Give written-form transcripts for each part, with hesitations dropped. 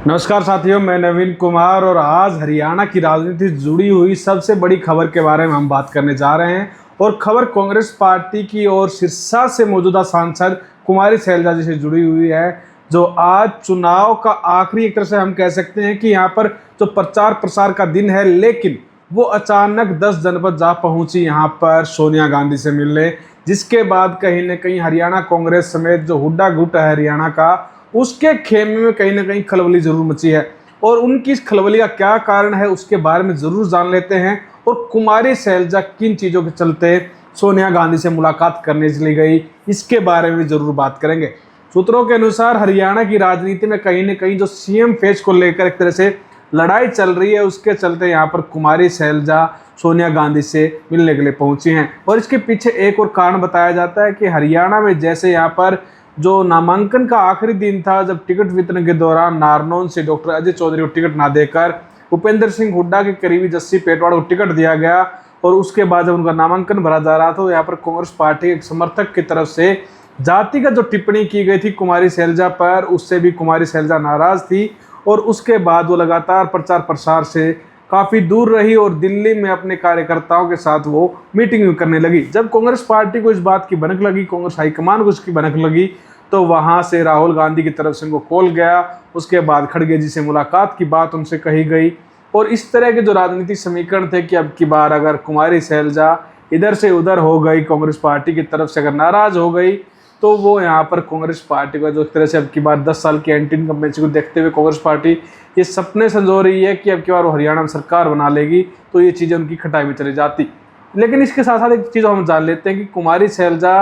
नमस्कार साथियों, मैं नवीन कुमार और आज हरियाणा की राजनीति से जुड़ी हुई सबसे बड़ी खबर के बारे में हम बात करने जा रहे हैं। और खबर कांग्रेस पार्टी की और सिरसा से मौजूदा सांसद कुमारी शैलजा जी से जुड़ी हुई है, जो आज चुनाव का आखिरी एक तरह से हम कह सकते हैं कि यहाँ पर जो प्रचार प्रसार का दिन है, लेकिन वो अचानक 10 जनपद जा पहुंची यहाँ पर सोनिया गांधी से मिलने, जिसके बाद कहीं ना कहीं हरियाणा कांग्रेस समेत जो हुड्डा गुट है हरियाणा का, उसके खेमे में कहीं ना कहीं खलबली जरूर मची है। और उनकी इस खलबली का क्या कारण है उसके बारे में जरूर जान लेते हैं। और कुमारी शैलजा किन चीज़ों के चलते सोनिया गांधी से मुलाकात करने चली गई, इसके बारे में जरूर बात करेंगे। सूत्रों के अनुसार हरियाणा की राजनीति में कहीं ना कहीं जो सीएम फेज को लेकर एक तरह से लड़ाई चल रही है, उसके चलते यहाँ पर कुमारी शैलजा सोनिया गांधी से मिलने के लिए पहुंची हैं। और इसके पीछे एक और कारण बताया जाता है कि हरियाणा में जैसे यहाँ पर जो नामांकन का आखिरी दिन था, जब टिकट वितरण के दौरान नारनौल से डॉक्टर अजय चौधरी को टिकट ना देकर भूपेंद्र सिंह हुड्डा के करीबी जस्सी पेटवाड़ को टिकट दिया गया, और उसके बाद जब उनका नामांकन भरा जा रहा था तो यहाँ पर कांग्रेस पार्टी के समर्थक की तरफ से जातिगत जो टिप्पणी की गई थी कुमारी शैलजा पर, उससे भी कुमारी शैलजा नाराज थी। और उसके बाद वो लगातार प्रचार प्रसार से काफ़ी दूर रही और दिल्ली में अपने कार्यकर्ताओं के साथ वो मीटिंग करने लगी। जब कांग्रेस पार्टी को इस बात की भनक लगी, कांग्रेस हाईकमान को इसकी भनक लगी, तो वहाँ से राहुल गांधी की तरफ से उनको कॉल गया। उसके बाद खड़गे जी से मुलाकात की बात उनसे कही गई। और इस तरह के जो राजनीतिक समीकरण थे कि अब की बार अगर कुमारी शैलजा इधर से उधर हो गई, कांग्रेस पार्टी की तरफ से अगर नाराज हो गई, तो वो यहाँ पर कांग्रेस पार्टी का जो एक तरह से अब की बार 10 साल की एंटी इनकम्बेंसी को देखते हुए कांग्रेस पार्टी ये सपने संजो रही है कि अब की बार वो हरियाणा में सरकार बना लेगी, तो ये चीज़ें उनकी खटाई में चली जाती। लेकिन इसके साथ साथ एक चीज़ हम जान लेते हैं कि कुमारी शैलजा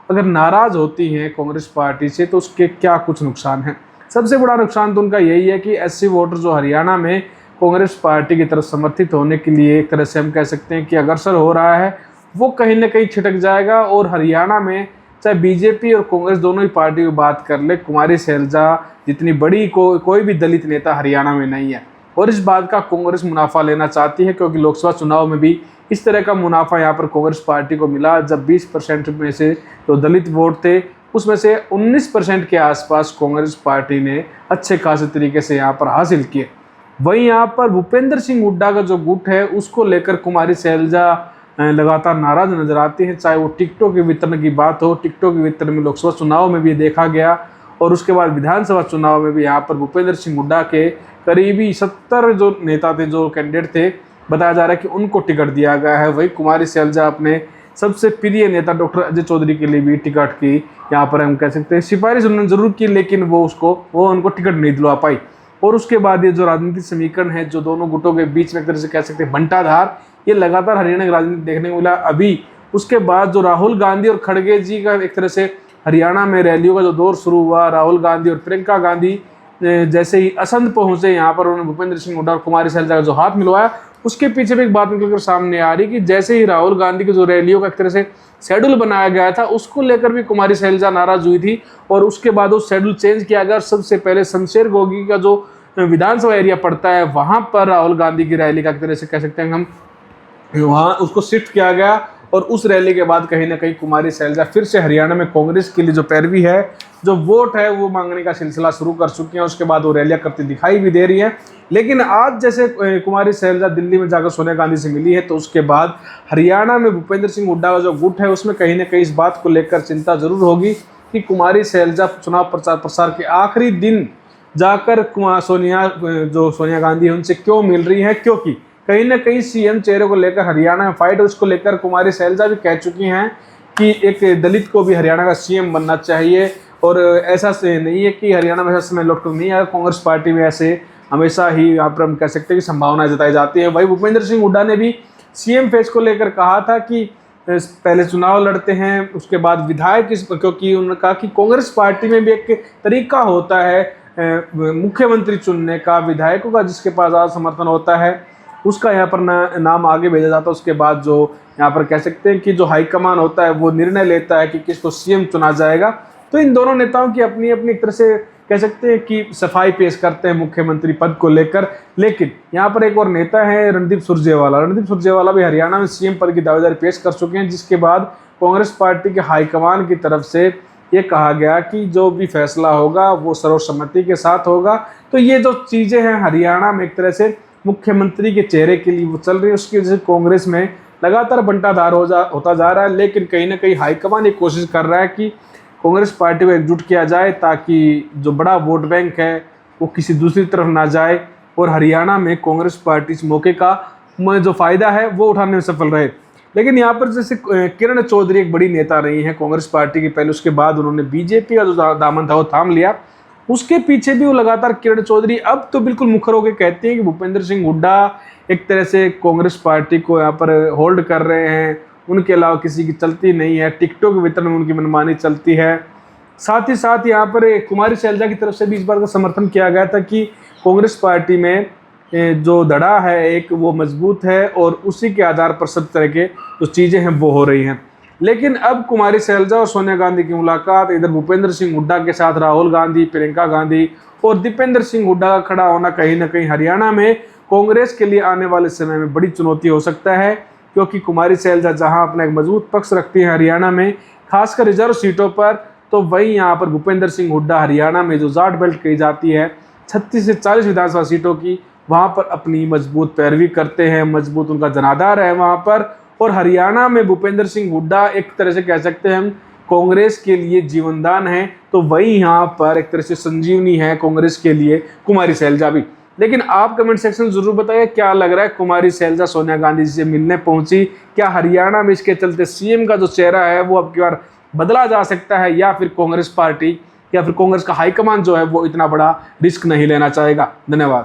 अगर नाराज होती हैं कांग्रेस पार्टी से तो उसके क्या कुछ नुकसान हैं। सबसे बड़ा नुकसान तो उनका यही है कि एससी वोटर जो हरियाणा में कांग्रेस पार्टी की तरफ समर्थित होने के लिए एक तरह से हम कह सकते हैं कि अग्रसर हो रहा है, वो कहीं ना कहीं छिटक जाएगा। और हरियाणा में चाहे बीजेपी और कांग्रेस दोनों ही पार्टी की बात कर ले, कुमारी शैलजा जितनी बड़ी कोई भी दलित नेता हरियाणा में नहीं है। और इस बात का कांग्रेस मुनाफा लेना चाहती है, क्योंकि लोकसभा चुनाव में भी इस तरह का मुनाफा यहाँ पर कांग्रेस पार्टी को मिला, जब 20% में से जो दलित वोट थे उसमें से 19% के आसपास कांग्रेस पार्टी ने अच्छे खासे तरीके से यहाँ पर हासिल किए। वहीं यहाँ पर भूपेंद्र सिंह हुड्डा का जो गुट है उसको लेकर कुमारी शैलजा लगातार नाराज नजर आती है, चाहे वो टिकटों के वितरण की बात हो। टिकटों के वितरण में लोकसभा चुनाव में भी देखा गया, और उसके बाद विधानसभा चुनाव में भी यहाँ पर भूपेंद्र सिंह हुड्डा के करीबी 70 जो नेता थे, जो कैंडिडेट थे, बताया जा रहा है कि उनको टिकट दिया गया है। वही कुमारी शैलजा अपने सबसे प्रिय नेता डॉक्टर अजय चौधरी के लिए भी टिकट की यहाँ पर हम कह सकते हैं सिफारिश उन्होंने जरूर की, लेकिन वो उनको टिकट नहीं दिलवा पाई। और उसके बाद ये जो राजनीतिक समीकरण है, जो दोनों गुटों के बीच में एक तरह से कह सकते हैं बंटाधार, ये लगातार हरियाणा की राजनीति देखने को मिला। अभी उसके बाद जो राहुल गांधी और खड़गे जी का एक तरह से हरियाणा में रैलियों का जो दौर शुरू हुआ, राहुल गांधी और प्रियंका गांधी जैसे ही असंध पहुंचे यहाँ पर, उन्होंने भूपेंद्र सिंह हुड्डा और कुमारी शैलजा का जो हाथ मिलवाया, उसके पीछे भी एक बात निकलकर सामने आ रही कि जैसे ही राहुल गांधी की जो रैलियों का एक तरह से शेड्यूल बनाया गया था, उसको लेकर भी कुमारी शैलजा नाराज हुई थी। और उसके बाद वो शेड्यूल चेंज किया गया। सबसे पहले शमशेर गोगी का जो विधानसभा एरिया पड़ता है, वहाँ पर राहुल गांधी की रैली का एक तरह से कह सकते हैं हम, वहाँ उसको शिफ्ट किया गया। और उस रैली के बाद कहीं ना कहीं कुमारी शैलजा फिर से हरियाणा में कांग्रेस के लिए जो पैरवी है, जो वोट है, वो मांगने का सिलसिला शुरू कर चुकी हैं। उसके बाद वो रैलियां करती दिखाई भी दे रही है। लेकिन आज जैसे कुमारी शैलजा दिल्ली में जाकर सोनिया गांधी से मिली है, तो उसके बाद हरियाणा में भूपेंद्र सिंह हुड्डा का जो गुट है उसमें कहीं ना कहीं इस बात को लेकर चिंता जरूर होगी कि कुमारी शैलजा चुनाव प्रचार प्रसार के आखिरी दिन जाकर सोनिया गांधी है उनसे क्यों मिल रही है, क्योंकि कहीं ना कहीं सीएम चेहरे को लेकर हरियाणा में फाइट, उसको लेकर कुमारी शैलजा भी कह चुकी हैं कि एक दलित को भी हरियाणा का सीएम बनना चाहिए। और ऐसा से नहीं है कि हरियाणा में ऐसा समय लौटकर नहीं आया, कांग्रेस पार्टी में ऐसे हमेशा ही यहाँ पर हम कह सकते हैं कि संभावनाएं जताई जाती है। वही भूपेंद्र सिंह हुड्डा ने भी सीएम फेज को लेकर कहा था कि पहले चुनाव लड़ते हैं, उसके बाद विधायक, क्योंकि उन्होंने कहा कि कांग्रेस पार्टी में भी एक तरीका होता है मुख्यमंत्री चुनने का, विधायकों का जिसके पास ज़्यादा समर्थन होता है उसका यहाँ पर नाम आगे भेजा जाता है। उसके बाद जो यहाँ पर कह सकते हैं कि जो हाईकमान होता है वो निर्णय लेता है कि किसको सीएम चुना जाएगा। तो इन दोनों नेताओं की अपनी अपनी एक तरह से कह सकते हैं कि सफाई पेश करते हैं मुख्यमंत्री पद को लेकर। लेकिन यहाँ पर एक और नेता है रणदीप सुरजेवाला भी हरियाणा में सीएम पद की दावेदारी पेश कर चुके हैं, जिसके बाद कांग्रेस पार्टी के हाईकमान की तरफ से ये कहा गया कि जो भी फैसला होगा वो सर्वसम्मति के साथ होगा। तो ये जो चीज़ें हैं हरियाणा में एक तरह से मुख्यमंत्री के चेहरे के लिए वो चल रही है, उसकी वजह से कांग्रेस में लगातार बंटाधार होता जा रहा है। लेकिन कहीं ना कहीं हाईकमान ये कोशिश कर रहा है कि कांग्रेस पार्टी को एकजुट किया जाए ताकि जो बड़ा वोट बैंक है वो किसी दूसरी तरफ ना जाए और हरियाणा में कांग्रेस पार्टी इस मौके का जो फ़ायदा है वो उठाने में सफल रहे। लेकिन यहाँ पर जैसे किरण चौधरी एक बड़ी नेता रही हैं कांग्रेस पार्टी की, पहले उसके बाद उन्होंने बीजेपी का जो दामन था वो थाम लिया, उसके पीछे भी वो लगातार किरण चौधरी अब तो बिल्कुल मुखर होकर कहती हैं कि भूपेंद्र सिंह हुड्डा एक तरह से कांग्रेस पार्टी को यहाँ पर होल्ड कर रहे हैं, उनके अलावा किसी की चलती नहीं है, टिकटों के वितरण में उनकी मनमानी चलती है। साथ ही साथ यहाँ पर कुमारी शैलजा की तरफ से भी इस बार का समर्थन किया गया था कि कांग्रेस पार्टी में जो धड़ा है एक वो मजबूत है और उसी के आधार पर सब तरह के जो चीज़ें हैं वो हो रही हैं। लेकिन अब कुमारी शैलजा और सोनिया गांधी की मुलाकात, इधर भूपेंद्र सिंह हुड्डा के साथ राहुल गांधी, प्रियंका गांधी और दीपेंद्र सिंह हुड्डा का खड़ा होना कहीं ना कहीं हरियाणा में कांग्रेस के लिए आने वाले समय में बड़ी चुनौती हो सकता है, क्योंकि कुमारी शैलजा जहां अपना एक मजबूत पक्ष रखती हैं हरियाणा में खासकर रिजर्व सीटों पर, तो वहीं यहाँ पर भूपेंद्र सिंह हुड्डा हरियाणा में जो जाट बेल्ट कही जाती है 36 से 40 विधानसभा सीटों की, वहाँ पर अपनी मजबूत पैरवी करते हैं, मजबूत उनका जनाधार है वहाँ पर। और हरियाणा में भूपेंद्र सिंह हुड्डा एक तरह से कह सकते हैं हम कांग्रेस के लिए जीवनदान है, तो वही यहाँ पर एक तरह से संजीवनी है कांग्रेस के लिए कुमारी शैलजा भी। लेकिन आप कमेंट सेक्शन जरूर बताइए क्या लग रहा है, कुमारी शैलजा सोनिया गांधी जी से मिलने पहुंची, क्या हरियाणा में इसके चलते सीएम का जो चेहरा है वो अब की बार बदला जा सकता है, या फिर कांग्रेस पार्टी या फिर कांग्रेस का हाईकमान जो है वो इतना बड़ा रिस्क नहीं लेना चाहेगा। धन्यवाद।